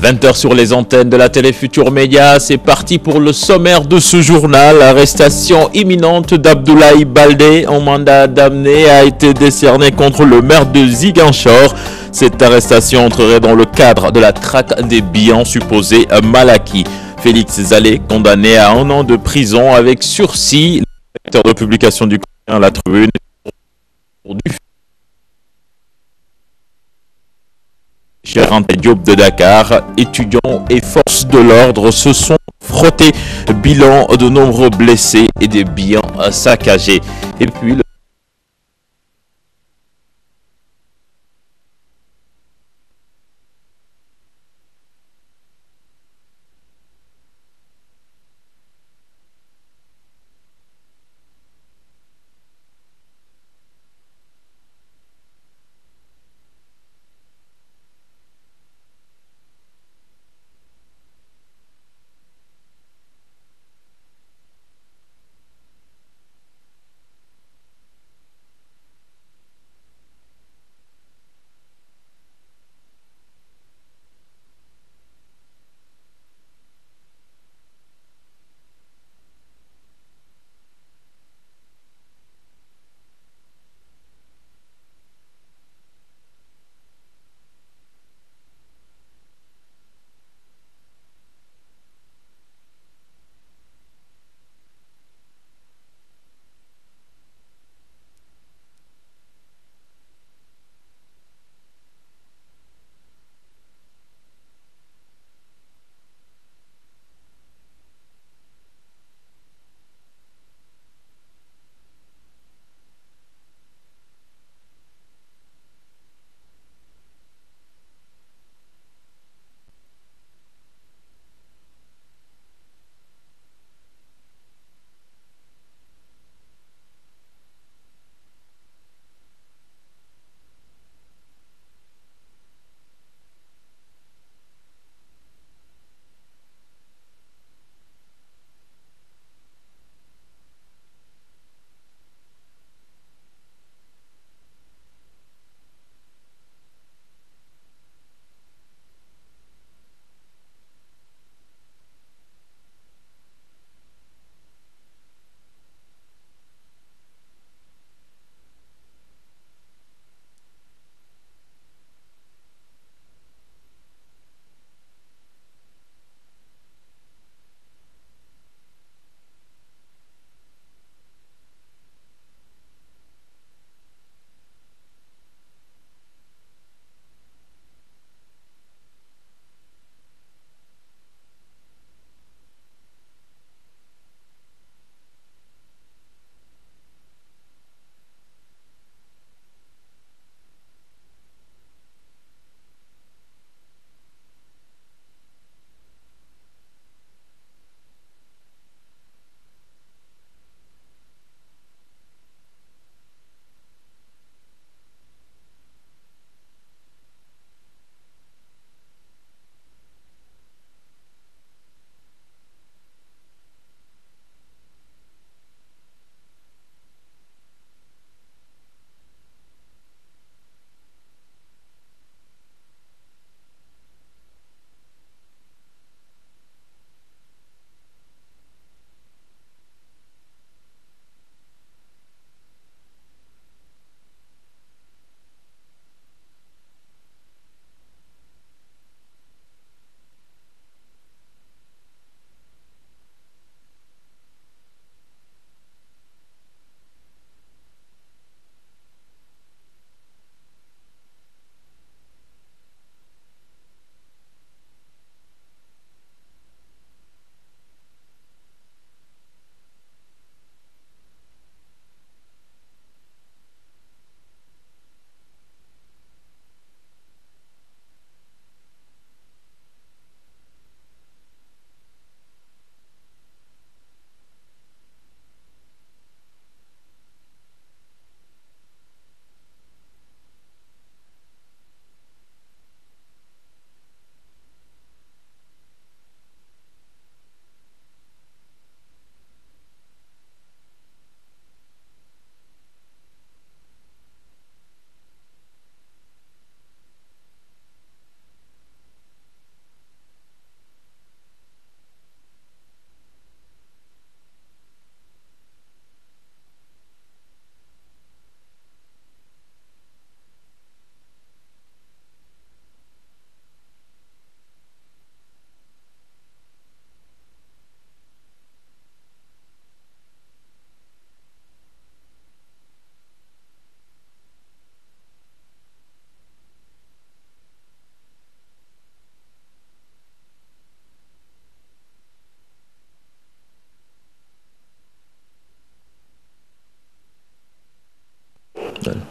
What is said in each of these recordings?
20h sur les antennes de la télé Futur Média, c'est parti pour le sommaire de ce journal. L'arrestation imminente d'Abdoulaye Baldé en mandat d'amener a été décernée contre le maire de Ziguinchor. Cette arrestation entrerait dans le cadre de la traque des biens supposés mal acquis. Félix Zalé, condamné à 1 an de prison avec sursis. Le directeur de publication du quotidien La Tribune Gérant Diop de Dakar, étudiants et forces de l'ordre se sont frottés. Bilan de nombreux blessés et des biens saccagés. Et puis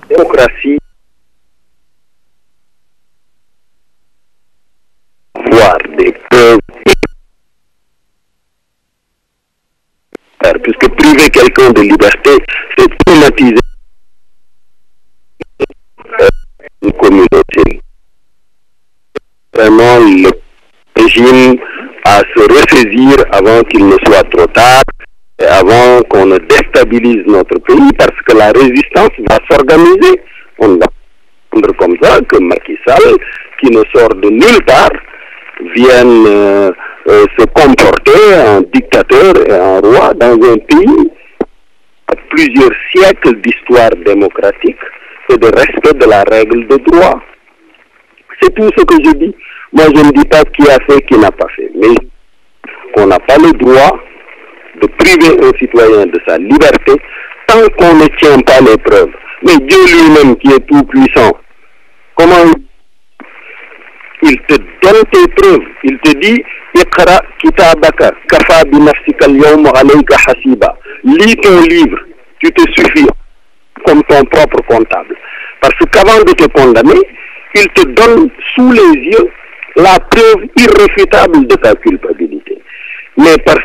Démocratie, voir des preuves, puisque priver quelqu'un de liberté, c'est stigmatiser une communauté. Vraiment, le régime à se ressaisir avant qu'il ne soit trop tard et avant qu'on ne déstabilise notre pays, parce que la résistance va s'organiser. On va prendre comme ça que Macky Sall, qui ne sort de nulle part, vienne se comporter en dictateur et en roi dans un pays à plusieurs siècles d'histoire démocratique et de respect de la règle de droit. C'est tout ce que je dis. Moi, je ne dis pas qui a fait, qui n'a pas fait, mais qu'on n'a pas le droit de priver un citoyen de sa liberté tant qu'on ne tient pas les preuves. Mais Dieu lui-même, qui est tout puissant, comment il te donne tes preuves? Il te dit, Iqra kitabaka kafa bi nafsika al-yawma alayka hasiba. Lis ton livre, tu te suffis comme ton propre comptable. Parce qu'avant de te condamner, il te donne sous les yeux la preuve irréfutable de ta culpabilité. Mais par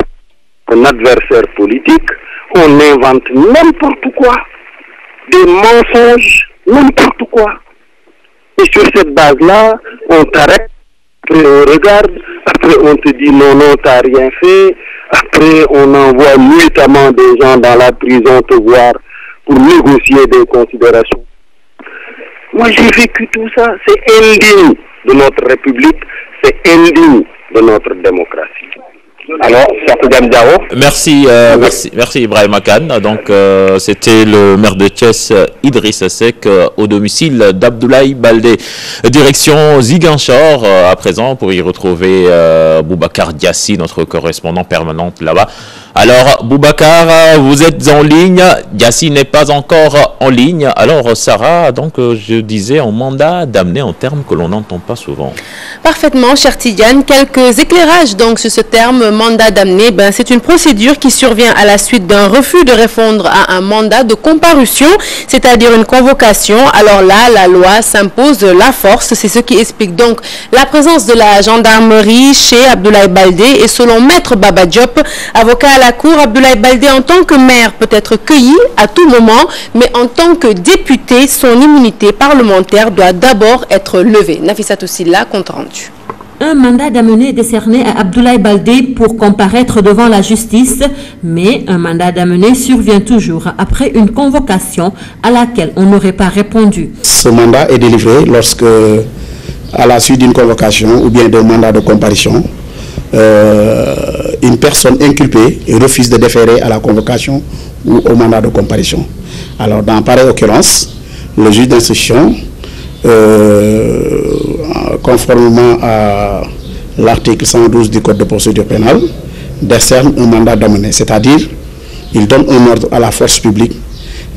un adversaire politique, on invente n'importe quoi, des mensonges, n'importe quoi. Et sur cette base-là, on t'arrête, après on regarde, après on te dit non, non, t'as rien fait, après on envoie nuitamment des gens dans la prison te voir pour négocier des considérations. Moi j'ai vécu tout ça, c'est indigne de notre République, c'est indigne de notre démocratie. Alors, merci, merci Ibrahima Kane. Donc, c'était le maire de Thiès, Idrissa Seck, au domicile d'Abdoulaye Baldé. Direction Ziguinchor, à présent, pour y retrouver Boubacar Diassi, notre correspondant permanent là-bas. Alors, Boubacar, vous êtes en ligne. Diassi n'est pas encore en ligne. Alors, Sarah, donc, je disais, en mandat d'amener un terme que l'on n'entend pas souvent. Parfaitement, cher Tidiane. Quelques éclairages donc sur ce terme mandat d'amener. C'est une procédure qui survient à la suite d'un refus de répondre à un mandat de comparution, c'est-à-dire une convocation. Alors là, la loi s'impose la force. C'est ce qui explique donc la présence de la gendarmerie chez Abdoulaye Baldé. Et selon Maître Baba Diop, avocat à la Cour, Abdoulaye Baldé, en tant que maire, peut être cueilli à tout moment, mais en tant que député, son immunité parlementaire doit d'abord être levée. Nafissatou Silla, compte rendu. Un mandat d'amener est décerné à Abdoulaye Baldé pour comparaître devant la justice, mais un mandat d'amener survient toujours après une convocation à laquelle on n'aurait pas répondu. Ce mandat est délivré lorsque, à la suite d'une convocation ou bien d'un mandat de comparution, une personne inculpée refuse de déférer à la convocation ou au mandat de comparution. Alors, dans pareille occurrence, le juge d'instruction, conformément à l'article 112 du Code de procédure pénale, décerne un mandat d'amener, c'est-à-dire il donne un ordre à la force publique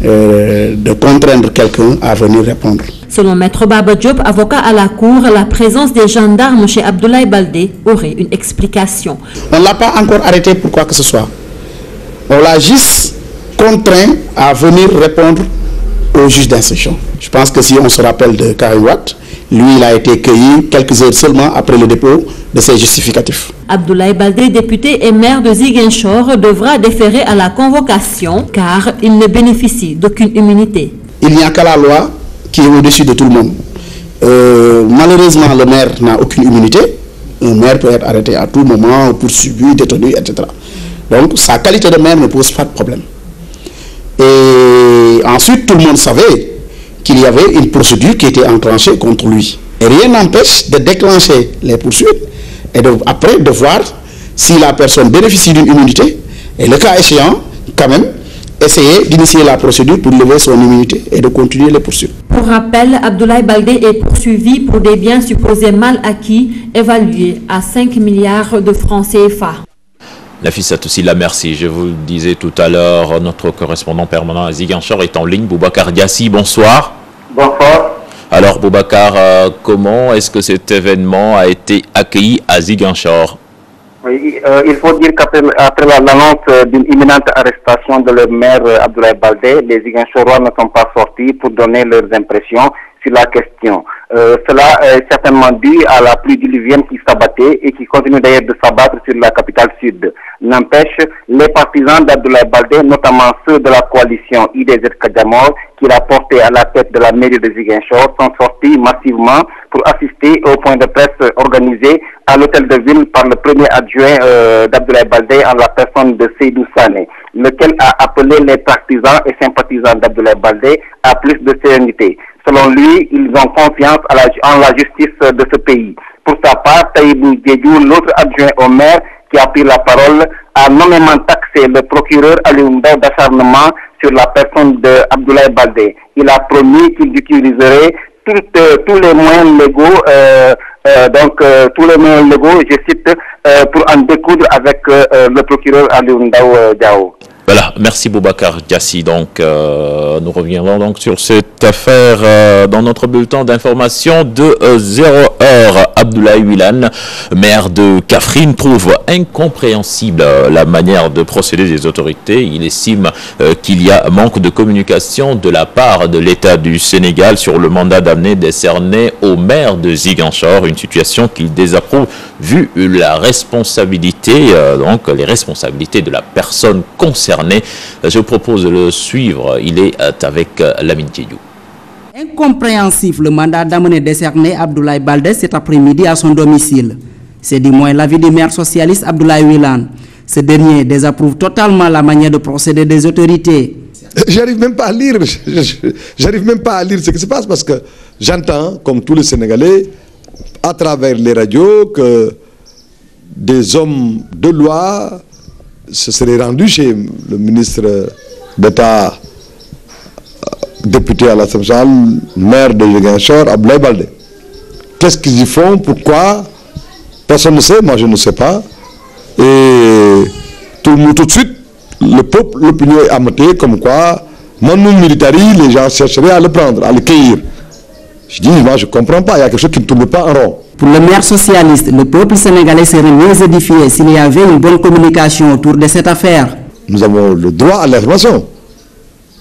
de contraindre quelqu'un à venir répondre. Selon Maître Baba Diop, avocat à la Cour, la présence des gendarmes chez Abdoulaye Baldé aurait une explication. On ne l'a pas encore arrêté pour quoi que ce soit. On l'a juste contraint à venir répondre au juge d'instruction. Je pense que si on se rappelle de Karim Wade, lui, il a été cueilli quelques heures seulement après le dépôt de ses justificatifs. Abdoulaye Baldé, député et maire de Ziguinchor, devra déférer à la convocation car il ne bénéficie d'aucune immunité. Il n'y a qu'à la loi qui est au-dessus de tout le monde. Malheureusement, le maire n'a aucune immunité. Un maire peut être arrêté à tout moment, poursuivi, détenu, etc. Donc, sa qualité de maire ne pose pas de problème. Et ensuite, tout le monde savait qu'il y avait une procédure qui était enclenchée contre lui. Et rien n'empêche de déclencher les poursuites et après de voir si la personne bénéficie d'une immunité et le cas échéant, quand même, essayer d'initier la procédure pour lever son immunité et de continuer les poursuites. Pour rappel, Abdoulaye Baldé est poursuivi pour des biens supposés mal acquis, évalués à 5 milliards de francs CFA. Nafissatou Silla, merci. Je vous le disais tout à l'heure, notre correspondant permanent à Ziguinchor est en ligne. Boubacar Diassi, bonsoir. Bonsoir. Alors Boubacar, comment est-ce que cet événement a été accueilli à Ziguinchor? Oui, il faut dire qu'après l'annonce d'une imminente arrestation de leur maire Abdoulaye Baldé, les Ziguinchorois ne sont pas sortis pour donner leurs impressions sur la question. Cela est certainement dû à la pluie diluvienne qui s'abattait et qui continue d'ailleurs de s'abattre sur la capitale sud. N'empêche, les partisans d'Abdoulaye Baldé, notamment ceux de la coalition IDZ Kadjamor, qui l'a porté à la tête de la mairie de Ziguinchor, sont sortis massivement pour assister au point de presse organisé à l'hôtel de ville par le premier adjoint d'Abdoulaye Baldé en la personne de Seydou Sané, lequel a appelé les partisans et sympathisants d'Abdoulaye Baldé à plus de sérénité. Selon lui, ils ont confiance en la justice de ce pays. Pour sa part, Taïbou Diédiou, l'autre adjoint au maire qui a pris la parole, a nommément taxé le procureur Aliounda d'acharnement sur la personne d'Abdoulaye Baldé. Il a promis qu'il utiliserait tous les moyens légaux, tous les moyens légaux, je cite, pour en découdre avec le procureur Aliounda Diao. Voilà, merci Boubacar Diassi. Donc, nous reviendrons donc sur cette affaire dans notre bulletin d'information de 0h. Abdoulaye Wilane, maire de Kaffrine, trouve incompréhensible la manière de procéder des autorités. Il estime qu'il y a manque de communication de la part de l'État du Sénégal sur le mandat d'amener décerné au maire de Ziguinchor, une situation qu'il désapprouve vu la responsabilité, donc les responsabilités de la personne concernée. Je propose de le suivre. Il est avec Lamine Diédiou. Incompréhensif le mandat d'amener décerné Abdoulaye Baldé cet après-midi à son domicile. C'est du moins l'avis du maire socialiste Abdoulaye Wilane. Ce dernier désapprouve totalement la manière de procéder des autorités. J'arrive même pas à lire, j'arrive même pas à lire ce qui se passe parce que j'entends, comme tous les Sénégalais, à travers les radios, que des hommes de loi se seraient rendus chez le ministre d'État, député à l'Assemblée nationale, maire de Ziguinchor, Abdoulaye Baldé. Qu'est-ce qu'ils y font? Pourquoi? Personne ne sait, moi je ne sais pas. Et tout de suite, le peuple, l'opinion est amatée comme quoi, Manu Militari, les gens chercheraient à le prendre, à le cueillir. Je dis, moi je ne comprends pas, il y a quelque chose qui ne tourne pas en rond. Pour le maire socialiste, le peuple sénégalais serait mieux édifié s'il y avait une bonne communication autour de cette affaire. Nous avons le droit à l'information.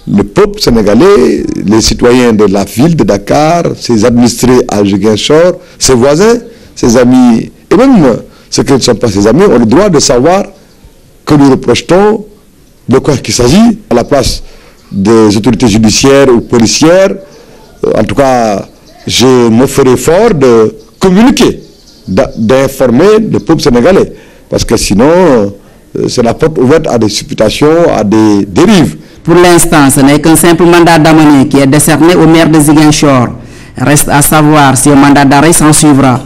Le peuple sénégalais, les citoyens de la ville de Dakar, ses administrés à Ziguinchor, ses voisins, ses amis, et même ceux qui ne sont pas ses amis, ont le droit de savoir que nous reprochetons de quoi il s'agit à la place des autorités judiciaires ou policières. En tout cas, je me ferai fort de communiquer, d'informer le peuple sénégalais, parce que sinon, c'est la porte ouverte à des supputations, à des dérives. Pour l'instant, ce n'est qu'un simple mandat d'amener qui est décerné au maire de Ziguinchor. Reste à savoir si un mandat d'arrêt s'en suivra.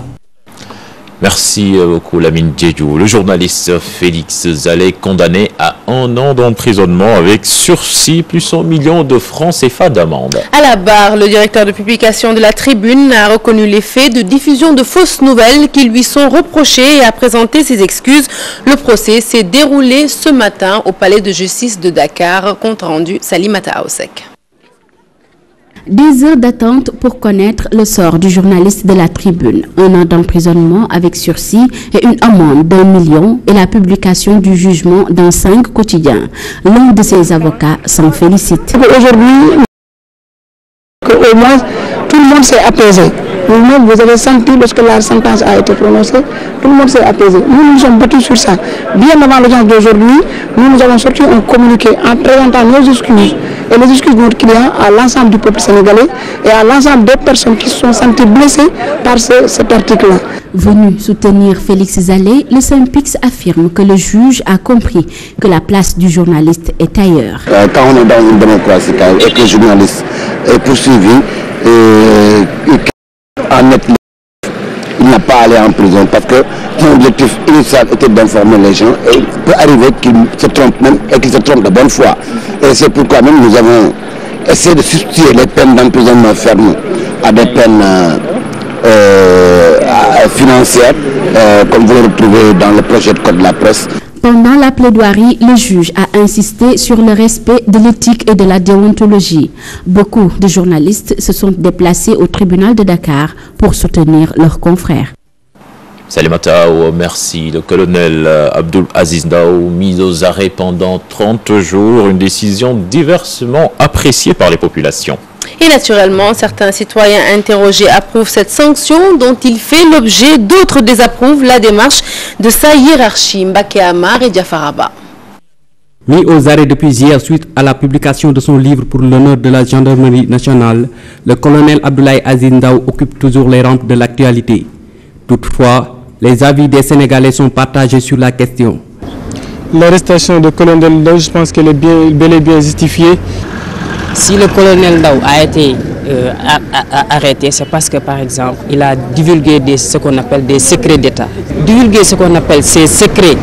Merci beaucoup Lamine Diédiou. Le journaliste Félix Zalé condamné à 1 an d'emprisonnement avec sursis plus 100 millions de francs CFA d'amende. À la barre, le directeur de publication de la Tribune a reconnu les faits de diffusion de fausses nouvelles qui lui sont reprochées et a présenté ses excuses. Le procès s'est déroulé ce matin au palais de justice de Dakar. Compte rendu Salimata Aosek. 10 heures d'attente pour connaître le sort du journaliste de la Tribune. 1 an d'emprisonnement avec sursis et une amende d'1 million et la publication du jugement dans 5 quotidiens. L'un de ses avocats s'en félicite. Aujourd'hui, au moins, tout le monde s'est apaisé. Vous-même, vous avez senti lorsque la sentence a été prononcée, tout le monde s'est apaisé. Nous nous sommes battus sur ça. Bien avant l'audience d'aujourd'hui, nous avons sorti un communiqué en présentant nos excuses et les excuses de notre client à l'ensemble du peuple sénégalais et à l'ensemble des personnes qui se sont senties blessées par cet article-là. Venu soutenir Félix Zalé, le Synpics affirme que le juge a compris que la place du journaliste est ailleurs. Quand on est dans une démocratie et que le journaliste est poursuivi, il n'a pas allé en prison parce que son objectif initial était d'informer les gens et il peut arriver qu'il se trompe même et qu'il se trompe de bonne foi. Et c'est pourquoi même nous avons essayé de substituer les peines d'emprisonnement ferme à des peines financières, comme vous le retrouvez dans le projet de code de la presse. Pendant la plaidoirie, le juge a insisté sur le respect de l'éthique et de la déontologie. Beaucoup de journalistes se sont déplacés au tribunal de Dakar pour soutenir leurs confrères. Salimata, merci. Le colonel Abdoul Aziz Ndao, mis aux arrêts pendant 30 jours, une décision diversement appréciée par les populations. Et naturellement, certains citoyens interrogés approuvent cette sanction dont il fait l'objet, d'autres désapprouvent la démarche de sa hiérarchie. Mbaké Amar et Diafaraba. Mis aux arrêts depuis hier suite à la publication de son livre pour l'honneur de la gendarmerie nationale, le colonel Abdoulaye Aziz Ndao occupe toujours les rampes de l'actualité. Toutefois, les avis des Sénégalais sont partagés sur la question. L'arrestation du colonel Ndao, je pense qu'elle est bel et bien justifiée. Si le colonel Ndao a été arrêté, c'est parce que, par exemple, il a divulgué ce qu'on appelle des secrets d'État. Divulguer ce qu'on appelle ces secrets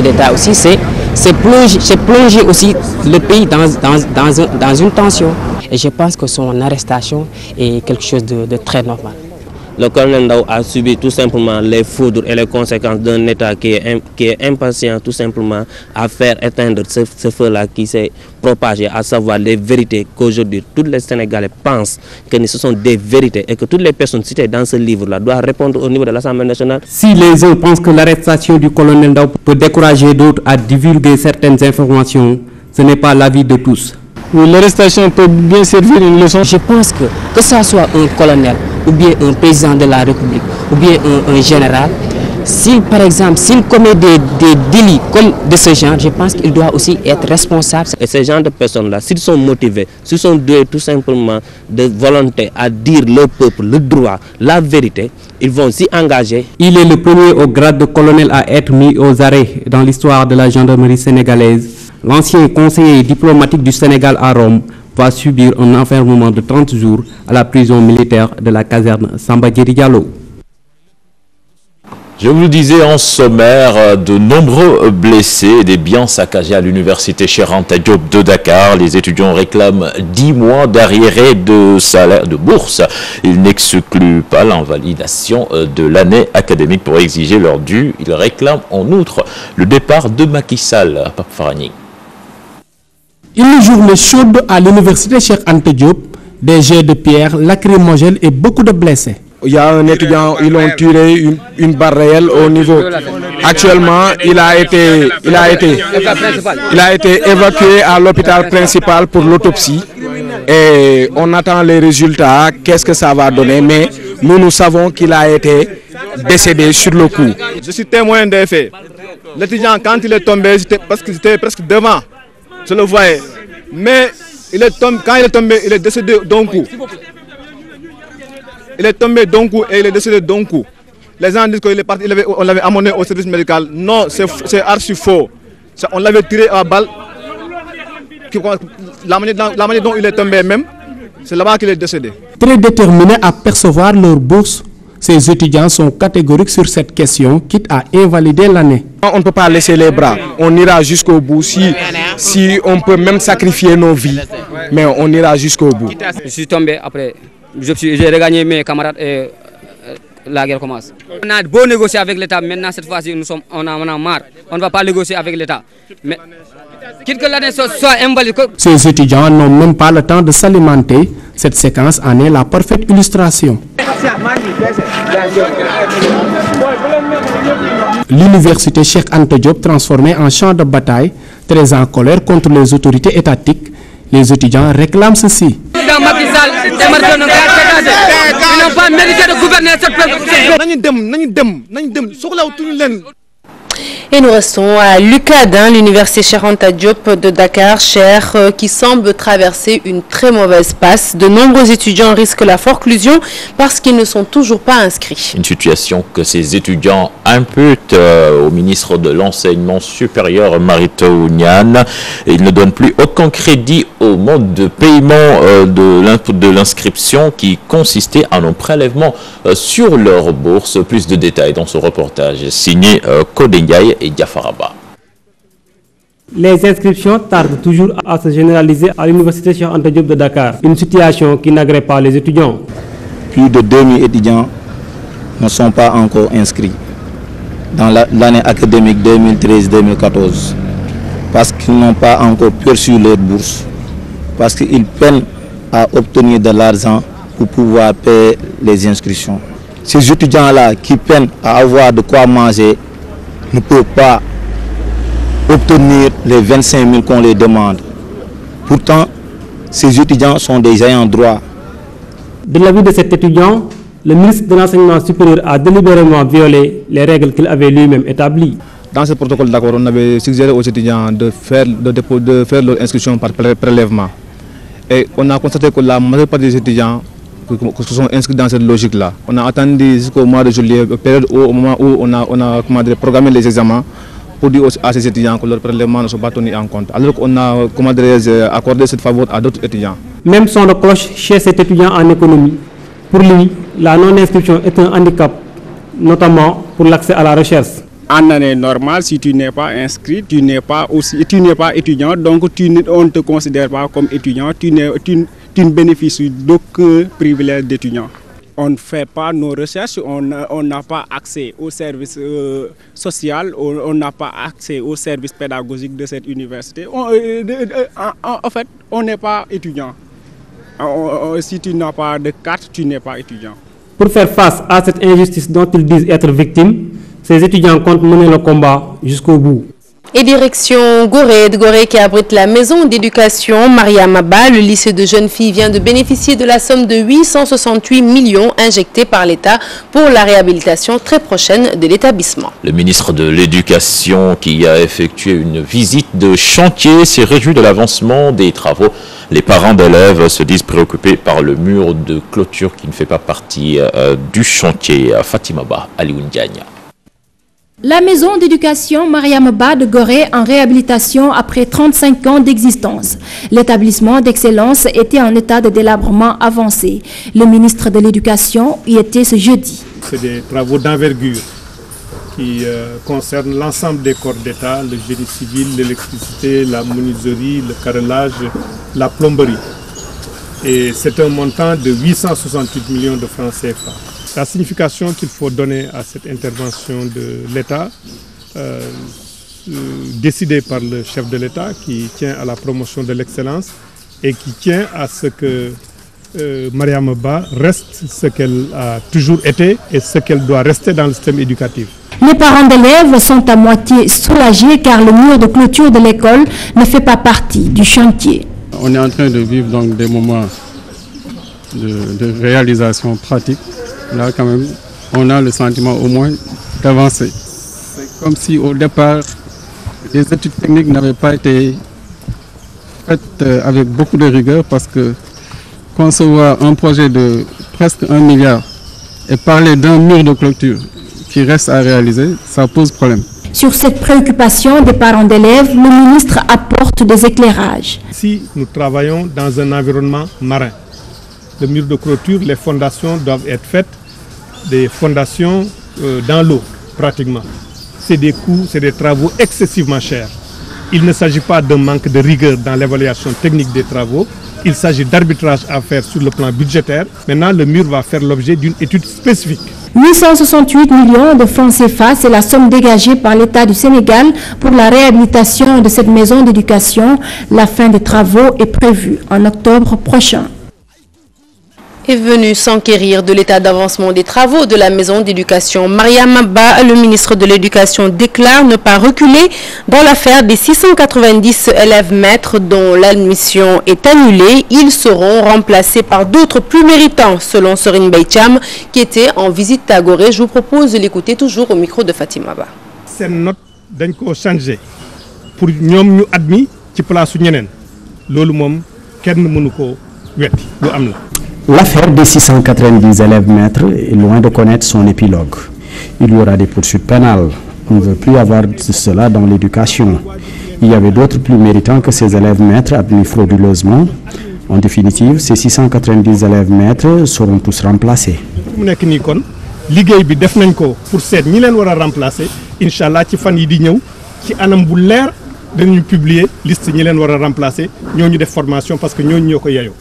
d'État aussi, c'est plonger aussi le pays dans une tension. Et je pense que son arrestation est quelque chose de très normal. Le colonel Ndao a subi tout simplement les foudres et les conséquences d'un État qui est impatient tout simplement à faire éteindre ce feu-là qui s'est propagé, à savoir les vérités qu'aujourd'hui tous les Sénégalais pensent que ce sont des vérités et que toutes les personnes citées dans ce livre-là doivent répondre au niveau de l'Assemblée nationale. Si les uns pensent que l'arrestation du colonel Ndao peut décourager d'autres à divulguer certaines informations, ce n'est pas l'avis de tous. Oui, l'arrestation peut bien servir une leçon. Je pense que ce soit un colonel, ou bien un président de la République, ou bien un général, par exemple, s'il commet des délits comme de ce genre, je pense qu'il doit aussi être responsable. Et ces gens de personnes-là, s'ils sont motivés, s'ils sont doués tout simplement de volonté à dire leur peuple le droit, la vérité, ils vont s'y engager. Il est le premier au grade de colonel à être mis aux arrêts dans l'histoire de la gendarmerie sénégalaise. L'ancien conseiller diplomatique du Sénégal à Rome va subir un enfermement de 30 jours à la prison militaire de la caserne Samba Diéry Diallo. Je vous le disais en sommaire, de nombreux blessés et des biens saccagés à l'université Cheikh Anta Diop de Dakar. Les étudiants réclament 10 mois d'arriérés de salaire de bourse. Ils n'excluent pas l'invalidation de l'année académique pour exiger leur dû. Ils réclament en outre le départ de Macky Sall à Pape Farani. Une journée chaude à l'université Cheikh Anta Diop, des jets de pierre, lacrymogènes et beaucoup de blessés. Il y a un étudiant, ils ont tiré une barre réelle au niveau. Actuellement, il a été évacué à l'hôpital principal pour l'autopsie. Et on attend les résultats, qu'est-ce que ça va donner, mais nous savons qu'il a été décédé sur le coup. Je suis témoin des faits. L'étudiant, quand il est tombé, parce que j'étais presque devant. Je le voyais. Mais quand il est tombé, il est décédé d'un coup. Il est tombé d'un coup et il est décédé d'un coup. Les gens disent qu'il est parti, on l'avait amené au service médical. Non, c'est archi faux. On l'avait tiré à balle. La manière dont il est tombé même, c'est là-bas qu'il est décédé. Très déterminés à percevoir leur bourse, ces étudiants sont catégoriques sur cette question, quitte à invalider l'année. On ne peut pas laisser les bras, on ira jusqu'au bout. Si on peut même sacrifier nos vies, mais on ira jusqu'au bout. Je suis tombé après, j'ai regagné mes camarades et la guerre commence. On a beau négocier avec l'État, maintenant cette fois-ci on a marre. On ne va pas négocier avec l'État. Mais quitte que l'année soit invalide. Ces étudiants n'ont même pas le temps de s'alimenter. Cette séquence en est la parfaite illustration. L'université Cheikh Anta Diop transformée en champ de bataille, très en colère contre les autorités étatiques, les étudiants réclament ceci. Ils n'ont pas mérité de gouverner cette peuple. Et nous restons à l'UCAD, l'université Cheikh Anta Diop de Dakar, qui semble traverser une très mauvaise passe. De nombreux étudiants risquent la forclusion parce qu'ils ne sont toujours pas inscrits. Une situation que ces étudiants imputent au ministre de l'Enseignement supérieur, Mary Teuw Niane. Il ne donne plus aucun crédit au mode de paiement de l'inscription qui consistait en un prélèvement sur leur bourse. Plus de détails dans ce reportage signé Kodengay et Diafaraba. Les inscriptions tardent toujours à se généraliser à l'université Cheikh Anta Diop de Dakar, une situation qui n'agrée pas les étudiants. Plus de 2000 étudiants ne sont pas encore inscrits dans l'année académique 2013-2014 parce qu'ils n'ont pas encore perçu leur bourse, parce qu'ils peinent à obtenir de l'argent pour pouvoir payer les inscriptions. ces étudiants-là qui peinent à avoir de quoi manger ne peuvent pas obtenir les 25 000 qu'on les demande. Pourtant, ces étudiants sont des ayants droit. De l'avis de cet étudiant, le ministre de l'Enseignement supérieur a délibérément violé les règles qu'il avait lui-même établies. Dans ce protocole d'accord, on avait suggéré aux étudiants de faire leur inscription par prélèvement. Et on a constaté que la majeure partie des étudiants se sont inscrits dans cette logique-là. On a attendu jusqu'au mois de juillet, période au moment où on a programmé les examens, pour dire à ces étudiants que leurs prélèvements ne sont pas tenus en compte. Alors qu'on a accordé cette faveur à d'autres étudiants. Même son de cloche chez cet étudiant en économie. Pour lui, la non-inscription est un handicap, notamment pour l'accès à la recherche. En année normale, si tu n'es pas inscrit, tu n'es pas étudiant, donc on ne te considère pas comme étudiant, tu ne bénéficies d'aucun privilège d'étudiant. On ne fait pas nos recherches, on n'a pas accès au service social, on n'a pas accès au service pédagogique de cette université. En fait, on n'est pas étudiant. Si tu n'as pas de carte, tu n'es pas étudiant. Pour faire face à cette injustice dont ils disent être victimes, ces étudiants comptent mener le combat jusqu'au bout. Et direction Gorée qui abrite la maison d'éducation Mariam Abba. Le lycée de jeunes filles vient de bénéficier de la somme de 868 millions injectée par l'État pour la réhabilitation très prochaine de l'établissement. Le ministre de l'Éducation, qui a effectué une visite de chantier, s'est réjoui de l'avancement des travaux. Les parents d'élèves se disent préoccupés par le mur de clôture qui ne fait pas partie du chantier. Fatima Ba, Alioune Diagne. La maison d'éducation Mariam Abba de Gorée en réhabilitation après 35 ans d'existence. L'établissement d'excellence était en état de délabrement avancé. Le ministre de l'Éducation y était ce jeudi. C'est des travaux d'envergure qui concernent l'ensemble des corps d'État, le génie civil, l'électricité, la menuiserie, le carrelage, la plomberie. Et c'est un montant de 868 millions de francs CFA. La signification qu'il faut donner à cette intervention de l'État, décidée par le chef de l'État, qui tient à la promotion de l'excellence et qui tient à ce que Mariam Abba reste ce qu'elle a toujours été et ce qu'elle doit rester dans le système éducatif. Les parents d'élèves sont à moitié soulagés car le mur de clôture de l'école ne fait pas partie du chantier. On est en train de vivre donc des moments de réalisation pratique. Là, quand même, on a le sentiment au moins d'avancer. C'est comme si au départ, les études techniques n'avaient pas été faites avec beaucoup de rigueur parce que concevoir un projet de presque 1 milliard et parler d'un mur de clôture qui reste à réaliser, ça pose problème. Sur cette préoccupation des parents d'élèves, le ministre apporte des éclairages. Si nous travaillons dans un environnement marin, le mur de clôture, les fondations doivent être faites, des fondations dans l'eau pratiquement. C'est des coûts, c'est des travaux excessivement chers. Il ne s'agit pas d'un manque de rigueur dans l'évaluation technique des travaux, il s'agit d'arbitrage à faire sur le plan budgétaire. Maintenant, le mur va faire l'objet d'une étude spécifique. 868 millions de francs CFA, c'est la somme dégagée par l'État du Sénégal pour la réhabilitation de cette maison d'éducation. La fin des travaux est prévue en octobre prochain. Est venu s'enquérir de l'état d'avancement des travaux de la maison d'éducation Mariam Abba. Le ministre de l'Éducation déclare ne pas reculer dans l'affaire des 690 élèves maîtres dont l'admission est annulée. Ils seront remplacés par d'autres plus méritants, selon Serine Beycham, qui était en visite à Gorée. Je vous propose de l'écouter toujours au micro de Fatima Ba. Cette note dañ ko changé pour ñoom ñu admis ci place ñeneen loolu moom kenn mënu ko wetti lu am la. L'affaire des 690 élèves maîtres est loin de connaître son épilogue. Il y aura des poursuites pénales. On ne veut plus avoir de cela dans l'éducation. Il y avait d'autres plus méritants que ces élèves maîtres admis frauduleusement. En définitive, ces 690 élèves maîtres seront tous remplacés. liggéey bi def nañ ko pour seet ñi leen war a remplacer inshallah ci fan yi di ñëw ci anam bu leer dañu publier liste ñi leen war a remplacer ñooñu def formation parce que ñooñu ñoo ko yeyoo.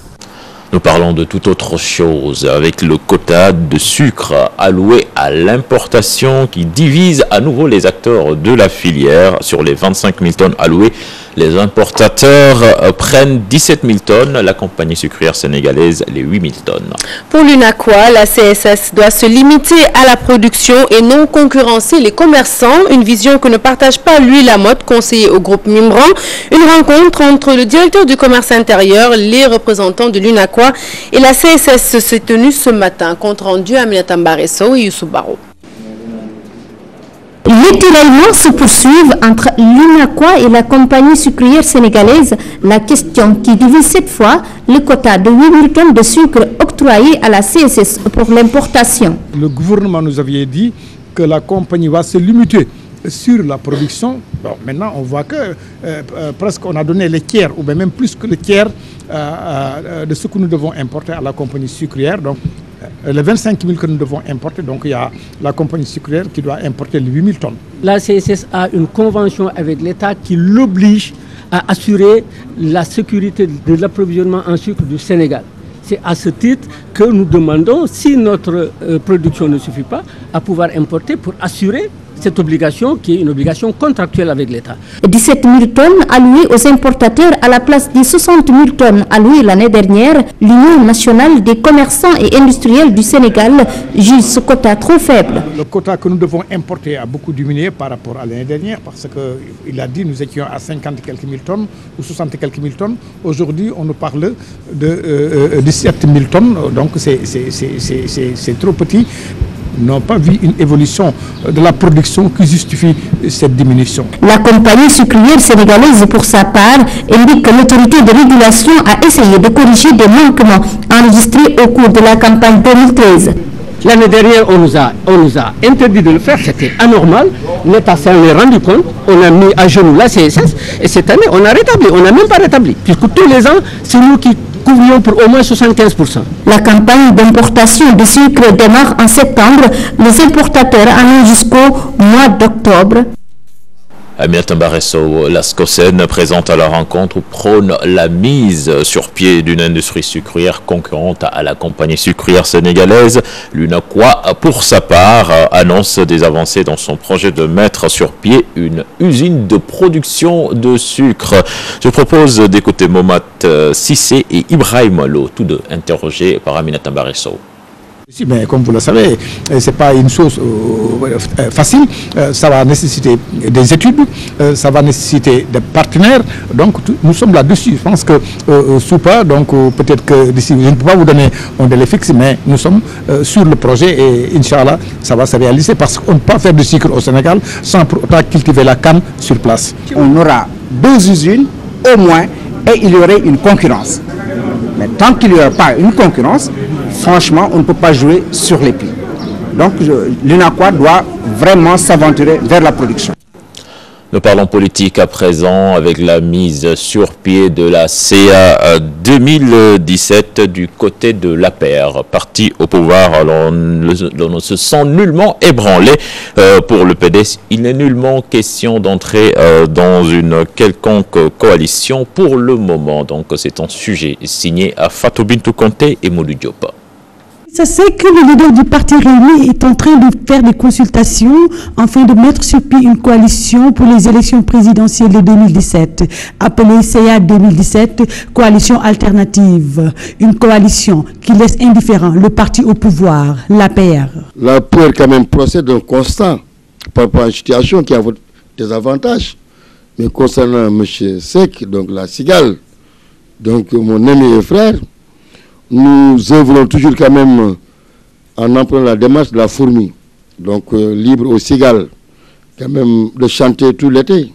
Nous parlons de toute autre chose avec le quota de sucre alloué à l'importation qui divise à nouveau les acteurs de la filière. Sur les 25 000 tonnes allouées, les importateurs prennent 17 000 tonnes, la compagnie sucrière sénégalaise les 8 000 tonnes. Pour l'UNACOIS, la CSS doit se limiter à la production et non concurrencer les commerçants, une vision que ne partage pas Louis Lamotte, conseiller au groupe Mimbran. Une rencontre entre le directeur du commerce intérieur, les représentants de l'UNACOIS et la CSS s'est tenue ce matin, compte rendu à Aminata Mbaresso et Youssou Baro. Les tiraillements se poursuivent entre l'UNACOIS et la compagnie sucrière sénégalaise. La question qui divise cette fois le quota de 8 000 tonnes de sucre octroyé à la CSS pour l'importation. Le gouvernement nous avait dit que la compagnie va se limiter sur la production. Bon, maintenant, on voit que presque on a donné le tiers, ou bien même plus que le tiers de ce que nous devons importer à la compagnie sucrière. Donc, les 25 000 que nous devons importer, donc il y a la compagnie sucrière qui doit importer les 8 000 tonnes. La CSS a une convention avec l'État qui l'oblige à assurer la sécurité de l'approvisionnement en sucre du Sénégal. C'est à ce titre que nous demandons, si notre production ne suffit pas, à pouvoir importer pour assurer cette obligation qui est une obligation contractuelle avec l'État. 17 000 tonnes allouées aux importateurs à la place des 60 000 tonnes allouées l'année dernière. L'Union nationale des commerçants et industriels du Sénégal juge ce quota trop faible. Le quota que nous devons importer a beaucoup diminué par rapport à l'année dernière parce qu'il a dit nous étions à 50 quelques mille tonnes ou 60 quelques mille tonnes. Aujourd'hui, on nous parle de 17 000 tonnes, donc c'est trop petit. N'ont pas vu une évolution de la production qui justifie cette diminution. La compagnie sucrière sénégalaise, pour sa part, indique que l'autorité de régulation a essayé de corriger des manquements enregistrés au cours de la campagne 2013. L'année dernière, on nous a interdit de le faire, c'était anormal. L'État s'en est rendu compte, on a mis à genoux la CSS, et cette année, on a rétabli, on n'a même pas rétabli, puisque tous les ans, c'est nous qui couvrions pour au moins 75%. La campagne d'importation de sucre démarre en septembre. Les importateurs en ont jusqu'au mois d'octobre. Aminata Mbaresso, la SCOSEN présente à la rencontre prône la mise sur pied d'une industrie sucrière concurrente à la compagnie sucrière sénégalaise. L'UNACOIS, pour sa part, annonce des avancées dans son projet de mettre sur pied une usine de production de sucre. Je propose d'écouter Momat Sissé et Ibrahim Lo, tous deux interrogés par Aminata Mbaresso. Mais comme vous le savez, ce n'est pas une chose facile. Ça va nécessiter des études, ça va nécessiter des partenaires. Donc nous sommes là-dessus. Je pense que Soupa, donc peut-être que d'ici, je ne peux pas vous donner un délai fixe, mais nous sommes sur le projet et Inch'Allah, ça va se réaliser parce qu'on ne peut pas faire du sucre au Sénégal sans pour autant cultiver la canne sur place. On aura 2 usines au moins et il y aurait une concurrence. Mais tant qu'il n'y aura pas une concurrence, franchement, on ne peut pas jouer sur les pieds. Donc, l'UNACOIS doit vraiment s'aventurer vers la production. Nous parlons politique à présent avec la mise sur pied de la CA 2017 du côté de l'APR. Parti au pouvoir, on ne se sent nullement ébranlé. Pour le PDS, il n'est nullement question d'entrer dans une quelconque coalition pour le moment. Donc c'est un sujet signé à Fatou Bintou Conté et Modou Diop. Ça c'est que le leader du parti Réuni est en train de faire des consultations afin de mettre sur pied une coalition pour les élections présidentielles de 2017, appelée CA 2017, coalition alternative. Une coalition qui laisse indifférent le parti au pouvoir, l'APR. L'APR quand même procède d'un constat par rapport à une situation qui a des avantages. Mais concernant M. Seck, donc la cigale, donc mon ami et frère, nous œuvrons toujours quand même en employant la démarche de la fourmi, donc libre aux cigales, quand même de chanter tout l'été.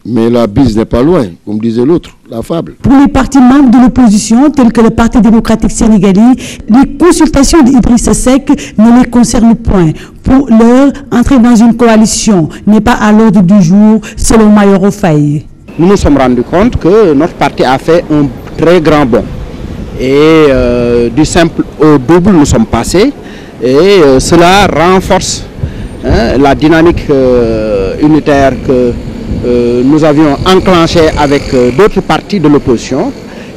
Mais la bise n'est pas loin, comme disait l'autre, la fable. Pour les partis membres de l'opposition, tels que le Parti démocratique sénégalais, les consultations d'Idrissa Seck ne les concernent point. Pour l'heure, entrer dans une coalition n'est pas à l'ordre du jour, selon Mayoro Faye. Nous nous sommes rendus compte que notre parti a fait un très grand bond. Et du simple au double, nous sommes passés. Et cela renforce la dynamique unitaire que nous avions enclenchée avec d'autres partis de l'opposition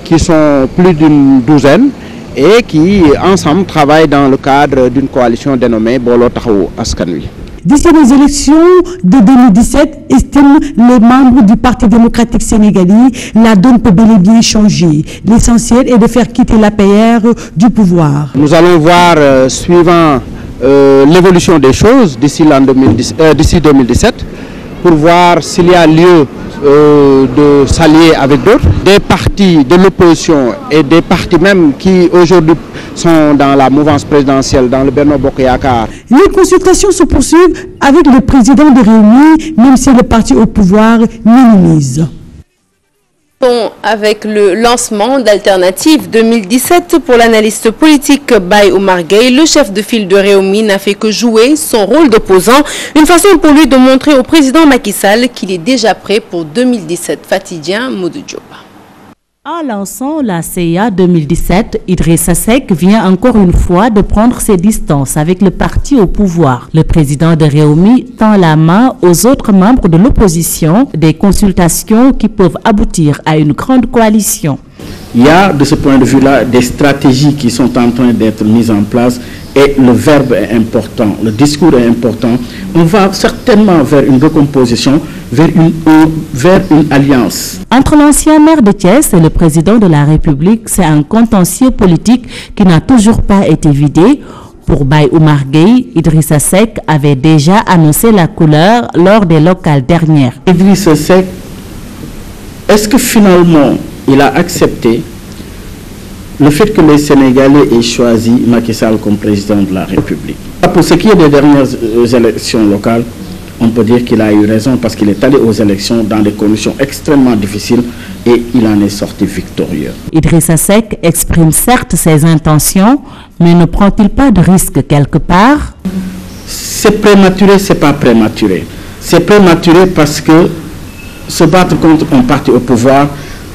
qui sont plus d'une douzaine et qui ensemble travaillent dans le cadre d'une coalition dénommée Bolo Taxawu Askan Wi. D'ici les élections de 2017, estiment les membres du Parti démocratique sénégalais, la donne peut bel et bien changer. L'essentiel est de faire quitter l'APR du pouvoir. Nous allons voir, suivant l'évolution des choses d'ici 2017, pour voir s'il y a lieu de s'allier avec d'autres. Des partis de l'opposition et des partis même qui aujourd'hui sont dans la mouvance présidentielle, dans le Benno Bokk Yakaar. Les consultations se poursuivent avec le président de Rewmi, même si le parti au pouvoir minimise. Avec le lancement d'Alternative 2017 pour l'analyste politique Baye Oumar Gueye, le chef de file de Rewmi n'a fait que jouer son rôle d'opposant, une façon pour lui de montrer au président Macky Sall qu'il est déjà prêt pour 2017. Fatidien Modou Diop. En lançant la CIA 2017, Idrissa Seck vient encore une fois de prendre ses distances avec le parti au pouvoir. Le président de Rewmi tend la main aux autres membres de l'opposition, des consultations qui peuvent aboutir à une grande coalition. Il y a de ce point de vue-là des stratégies qui sont en train d'être mises en place et le verbe est important, le discours est important. On va certainement vers une recomposition, vers une alliance. Entre l'ancien maire de Thiès et le président de la République, c'est un contentieux politique qui n'a toujours pas été vidé. Pour Baye Oumar Gueye, Idrissa Seck avait déjà annoncé la couleur lors des locales dernières. Idrissa Seck, est-ce que finalement il a accepté le fait que les Sénégalais aient choisi Macky Sall comme président de la République? Pour ce qui est des dernières élections locales, on peut dire qu'il a eu raison parce qu'il est allé aux élections dans des conditions extrêmement difficiles et il en est sorti victorieux. Idrissa Seck exprime certes ses intentions, mais ne prend-il pas de risque quelque part? C'est prématuré, c'est pas prématuré. C'est prématuré parce que se battre contre un parti au pouvoir,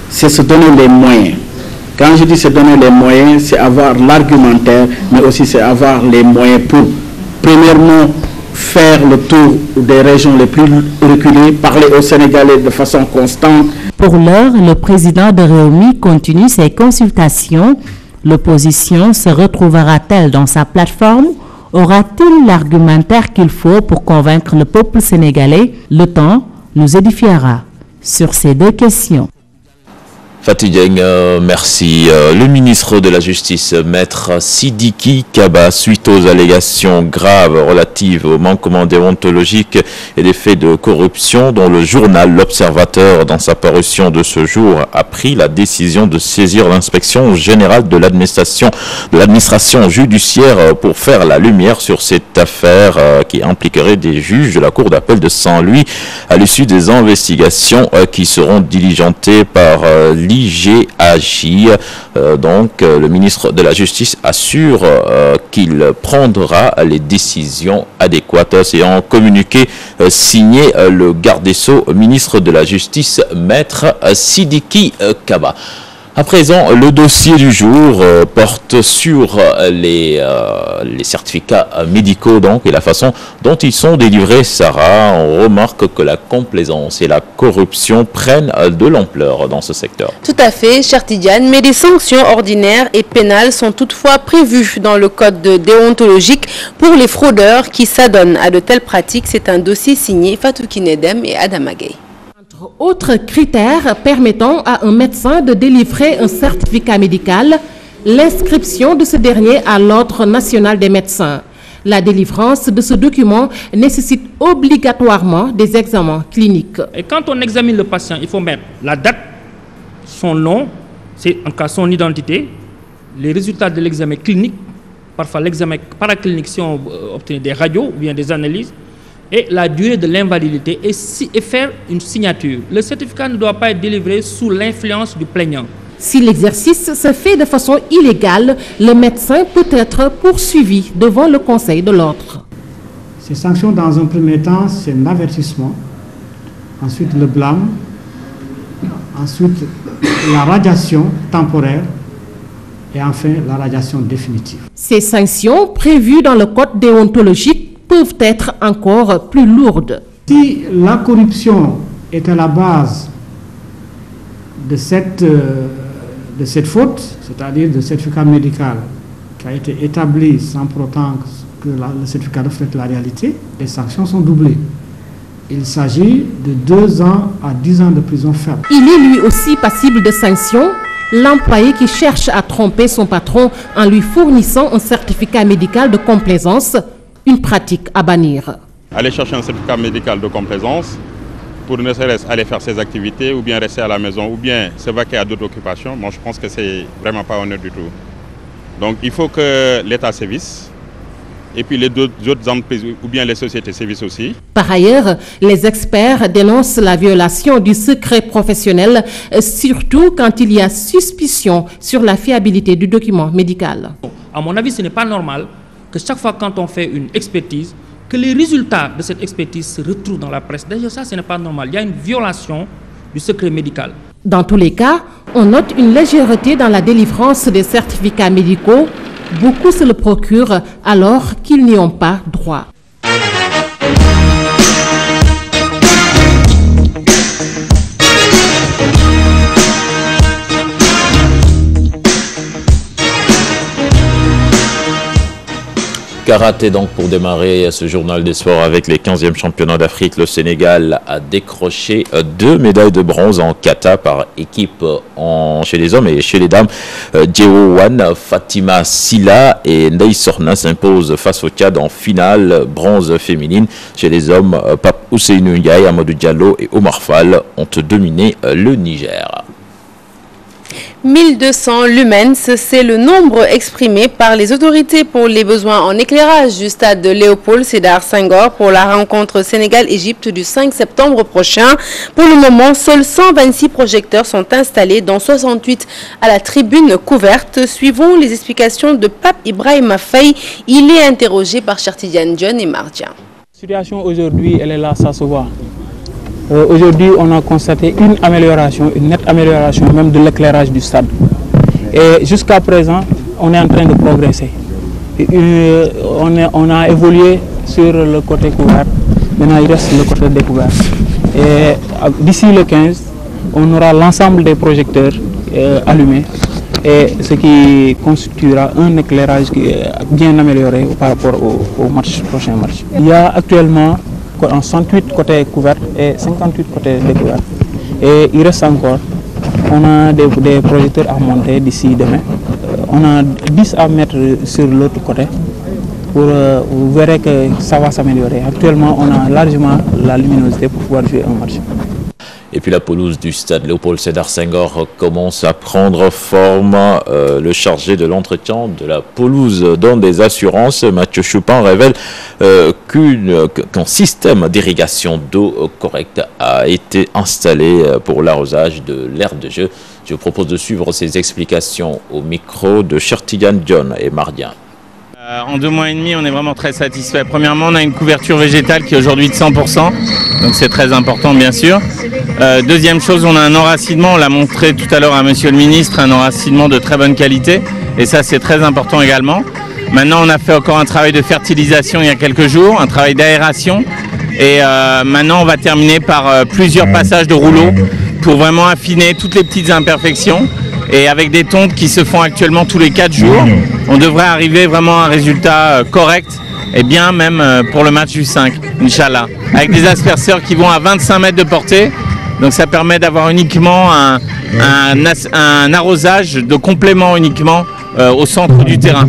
c'est se donner les moyens. Quand je dis se donner les moyens, c'est avoir l'argumentaire, mais aussi c'est avoir les moyens pour, premièrement, faire le tour des régions les plus reculées, parler aux Sénégalais de façon constante. Pour l'heure, le président de Rewmi continue ses consultations. L'opposition se retrouvera-t-elle dans sa plateforme? Aura-t-il l'argumentaire qu'il faut pour convaincre le peuple sénégalais? Le temps nous édifiera sur ces deux questions. Fatih Dieng, merci. Le ministre de la Justice, Maître Sidiki Kaba, suite aux allégations graves relatives aux manquements déontologiques et des faits de corruption dont le journal L'Observateur, dans sa parution de ce jour, a pris la décision de saisir l'inspection générale de l'administration judiciaire pour faire la lumière sur cette affaire qui impliquerait des juges de la Cour d'appel de Saint-Louis à l'issue des investigations qui seront diligentées par l'IGAJ. Donc le ministre de la Justice assure qu'il prendra les décisions adéquates. C'est un communiqué signé le garde des Sceaux, ministre de la Justice, Maître Sidiki Kaba. À présent, le dossier du jour porte sur les certificats médicaux donc, et la façon dont ils sont délivrés. Sarah, on remarque que la complaisance et la corruption prennent de l'ampleur dans ce secteur. Tout à fait, cher Tidiane, mais des sanctions ordinaires et pénales sont toutefois prévues dans le code déontologique pour les fraudeurs qui s'adonnent à de telles pratiques. C'est un dossier signé Fatou Kinedem et Adama Gueye. Autre critère permettant à un médecin de délivrer un certificat médical, l'inscription de ce dernier à l'Ordre national des médecins. La délivrance de ce document nécessite obligatoirement des examens cliniques. Et quand on examine le patient, il faut mettre la date, son nom, c'est en cas son identité, les résultats de l'examen clinique, parfois l'examen paraclinique si on obtient des radios ou bien des analyses, et la durée de l'invalidité et faire une signature. Le certificat ne doit pas être délivré sous l'influence du plaignant. Si l'exercice se fait de façon illégale, le médecin peut être poursuivi devant le Conseil de l'ordre. Ces sanctions, dans un premier temps, c'est un avertissement, ensuite le blâme, ensuite la radiation temporaire et enfin la radiation définitive. Ces sanctions prévues dans le code déontologique peuvent être encore plus lourdes. Si la corruption est à la base de cette de cette faute, c'est-à-dire de certificat médical qui a été établi sans pour autant que le certificat reflète la réalité, les sanctions sont doublées. Il s'agit de 2 ans à 10 ans de prison ferme. Il est lui aussi passible de sanctions. L'employé qui cherche à tromper son patron en lui fournissant un certificat médical de complaisance, une pratique à bannir. Aller chercher un certificat médical de complaisance pour ne serait-ce aller faire ses activités ou bien rester à la maison ou bien se vaquer à d'autres occupations, moi je pense que c'est vraiment pas honnête du tout. Donc il faut que l'État sévisse et puis les autres entreprises ou bien les sociétés sévissent aussi. Par ailleurs, les experts dénoncent la violation du secret professionnel, surtout quand il y a suspicion sur la fiabilité du document médical. À mon avis, ce n'est pas normal que chaque fois quand on fait une expertise, que les résultats de cette expertise se retrouvent dans la presse. D'ailleurs, ça, ce n'est pas normal. Il y a une violation du secret médical. Dans tous les cas, on note une légèreté dans la délivrance des certificats médicaux. Beaucoup se le procurent alors qu'ils n'y ont pas droit. Karaté donc pour démarrer ce journal des sports avec les 15e championnats d'Afrique. Le Sénégal a décroché 2 médailles de bronze en kata par équipe chez les hommes et chez les dames. Djeo Wan, Fatima Silla et Ndeye Sorna s'imposent face au Tchad en finale bronze féminine. Chez les hommes, Pape Ousseynou Ndiaye, Amadou Diallo et Omar Fall ont dominé le Niger. 1200 lumens, c'est le nombre exprimé par les autorités pour les besoins en éclairage du stade de Léopold Sédar Senghor pour la rencontre Sénégal-Égypte du 5 septembre prochain. Pour le moment, seuls 126 projecteurs sont installés, dont 68 à la tribune couverte. Suivons les explications de Pape Ibrahima Faye. Il est interrogé par Chertidiane John et Mardia. La situation aujourd'hui, elle est là, ça se voit. Aujourd'hui, on a constaté une amélioration, une nette amélioration même de l'éclairage du stade. Et jusqu'à présent, on est en train de progresser. On a évolué sur le côté couvert, maintenant il reste le côté découvert. Et d'ici le 15, on aura l'ensemble des projecteurs allumés, et ce qui constituera un éclairage bien amélioré par rapport au prochain match. Il y a actuellement 68 côtés couverts et 58 côtés découverts. Et il reste encore, on a des projecteurs à monter d'ici demain. On a 10 à mettre sur l'autre côté. Vous verrez que ça va s'améliorer. Actuellement, on a largement la luminosité pour pouvoir jouer un match. Et puis la pelouse du stade Léopold Sédar Senghor commence à prendre forme. Le chargé de l'entretien de la pelouse donne des assurances. Mathieu Choupin révèle qu'un système d'irrigation d'eau correct a été installé pour l'arrosage de l'aire de jeu. Je vous propose de suivre ces explications au micro de Chertidiane John et Mardia. En 2 mois et demi, on est vraiment très satisfait. Premièrement, on a une couverture végétale qui est aujourd'hui de 100%, donc c'est très important bien sûr. Deuxième chose, on a un enracinement, on l'a montré tout à l'heure à Monsieur le Ministre, un enracinement de très bonne qualité, et ça c'est très important également. Maintenant, on a fait encore un travail de fertilisation il y a quelques jours, un travail d'aération, et maintenant on va terminer par plusieurs passages de rouleau pour vraiment affiner toutes les petites imperfections. Et avec des tontes qui se font actuellement tous les 4 jours, on devrait arriver vraiment à un résultat correct et bien même pour le match du 5, Inch'Allah. Avec des asperceurs qui vont à 25 mètres de portée, donc ça permet d'avoir uniquement un arrosage de complément uniquement au centre du terrain.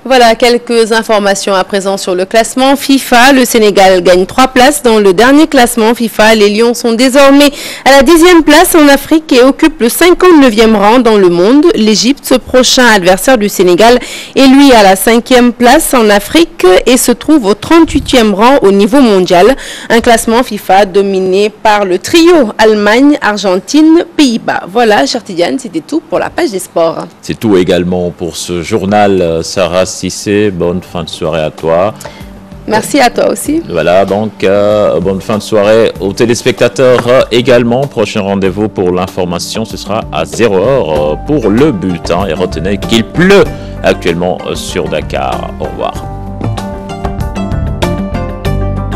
Voilà quelques informations à présent sur le classement FIFA. Le Sénégal gagne 3 places dans le dernier classement FIFA. Les Lions sont désormais à la 10e place en Afrique et occupent le 59e rang dans le monde. L'Égypte, ce prochain adversaire du Sénégal, est lui à la 5e place en Afrique et se trouve au 38e rang au niveau mondial. Un classement FIFA dominé par le trio Allemagne, Argentine, Pays-Bas. Voilà, Chertidiane, c'était tout pour la page des sports. C'est tout également pour ce journal, Sarah Cissé. Bonne fin de soirée à toi. Merci à toi aussi. Voilà, donc bonne fin de soirée aux téléspectateurs également. Prochain rendez-vous pour l'information, ce sera à 0h pour le bulletin. Et retenez qu'il pleut actuellement sur Dakar. Au revoir.